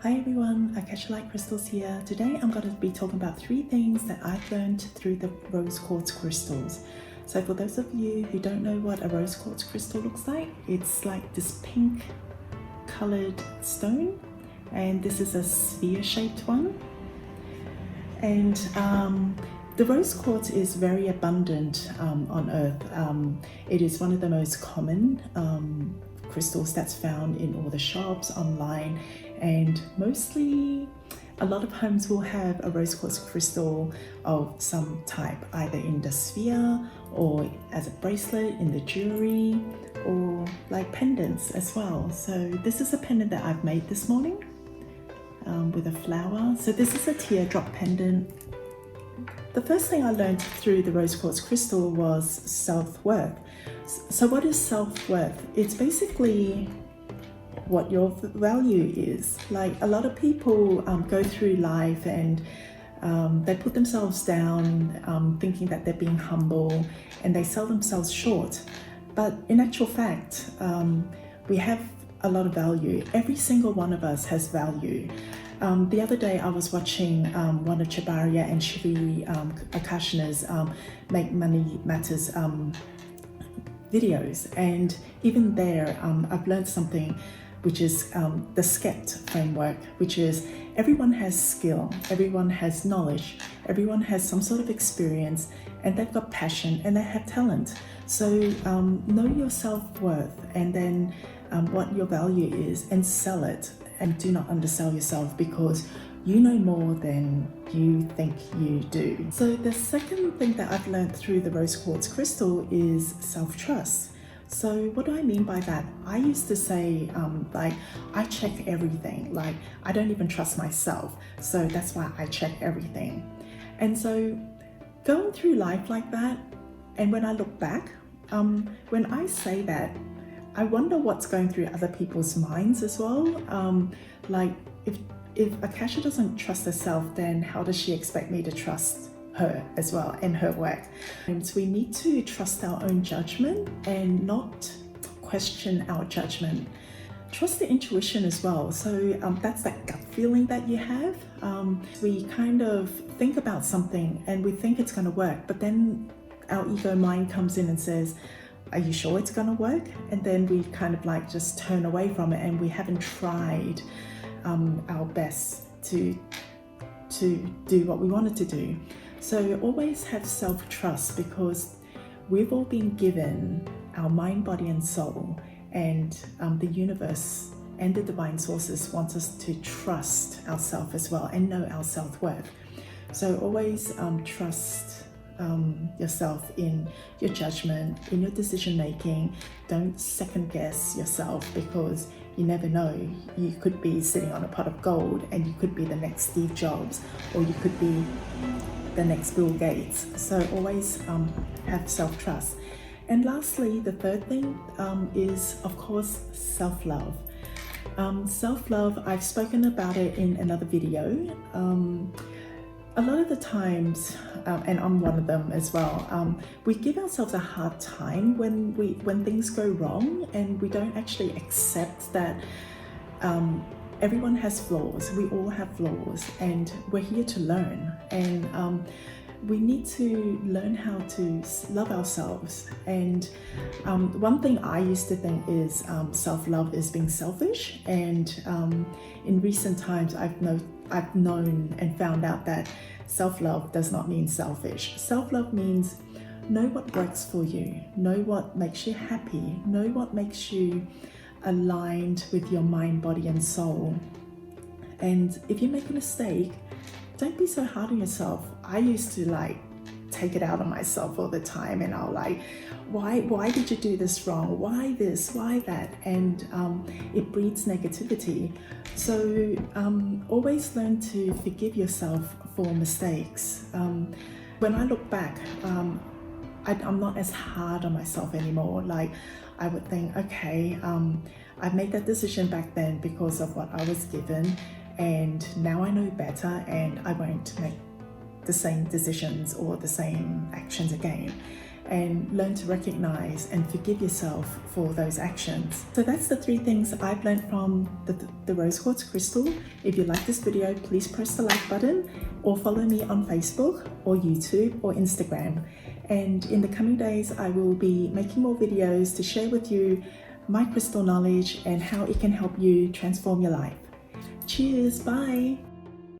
Hi everyone, Akasha Light Crystals here. Today I'm going to be talking about 3 things that I've learned through the Rose Quartz crystals. So for those of you who don't know what a Rose Quartz crystal looks like, it's like this pink colored stone, and this is a sphere shaped one. And the Rose Quartz is very abundant on Earth. It is one of the most common crystals that's found in all the shops, online, and mostly a lot of homes will have a rose quartz crystal of some type, either in the sphere or as a bracelet in the jewelry, or like pendants as well. So this is a pendant that I've made this morning with a flower. So this is a teardrop pendant. The first thing I learned through the rose quartz crystal was self-worth. So what is self-worth? It's basically what your value is. Like, a lot of people go through life and they put themselves down thinking that they're being humble, and they sell themselves short. But in actual fact, we have a lot of value. Every single one of us has value. The other day I was watching one of Chabarya and Shri Akashana's Make Money Matters videos, and even there I've learned something, which is the SKEPT framework, which is everyone has skill, everyone has knowledge, everyone has some sort of experience, and they've got passion and they have talent. So know your self-worth, and then what your value is, and sell it, and do not undersell yourself, because you know more than you think you do. So the second thing that I've learned through the rose quartz crystal is self-trust. So what do I mean by that? I used to say, like, I check everything. Like, I don't even trust myself. So that's why I check everything. And so going through life like that, and when I look back, when I say that, I wonder what's going through other people's minds as well. Like, if Akasha doesn't trust herself, then how does she expect me to trust her as well and her work? And so we need to trust our own judgment and not question our judgment. Trust the intuition as well. So that's that gut feeling that you have. We kind of think about something and we think it's going to work, but then our ego mind comes in and says, are you sure it's going to work? And then we kind of like just turn away from it, and we haven't tried our best to do what we wanted to do. So always have self-trust, because we've all been given our mind, body and soul, and the universe and the divine sources wants us to trust ourselves as well and know our self-worth. So always trust yourself in your judgment, in your decision making. Don't second guess yourself, because you never know. You could be sitting on a pot of gold, and you could be the next Steve Jobs, or you could be the next Bill Gates. So always have self-trust. And lastly, the third thing is, of course, self-love. Self-love, I've spoken about it in another video. A lot of the times, and I'm one of them as well, we give ourselves a hard time when things go wrong, and we don't actually accept that everyone has flaws. We all have flaws, and we're here to learn. And we need to learn how to love ourselves. And one thing I used to think is self-love is being selfish. And in recent times, I've known and found out that self-love does not mean selfish. Self-love means know what works for you, know what makes you happy, know what makes you aligned with your mind, body and soul. And if you make a mistake, don't be so hard on yourself. I used to like take it out on myself all the time, and I'll like, why did you do this wrong? Why this? Why that? And it breeds negativity. So always learn to forgive yourself for mistakes. When I look back, I'm not as hard on myself anymore. Like, I would think, okay, I made that decision back then because of what I was given, and now I know better, and I won't make the same decisions or the same actions again. and learn to recognize and forgive yourself for those actions. So that's the 3 things I've learned from the Rose Quartz crystal. If you like this video, please press the like button or follow me on Facebook or YouTube or Instagram. And in the coming days, I will be making more videos to share with you my crystal knowledge and how it can help you transform your life. Cheers, bye.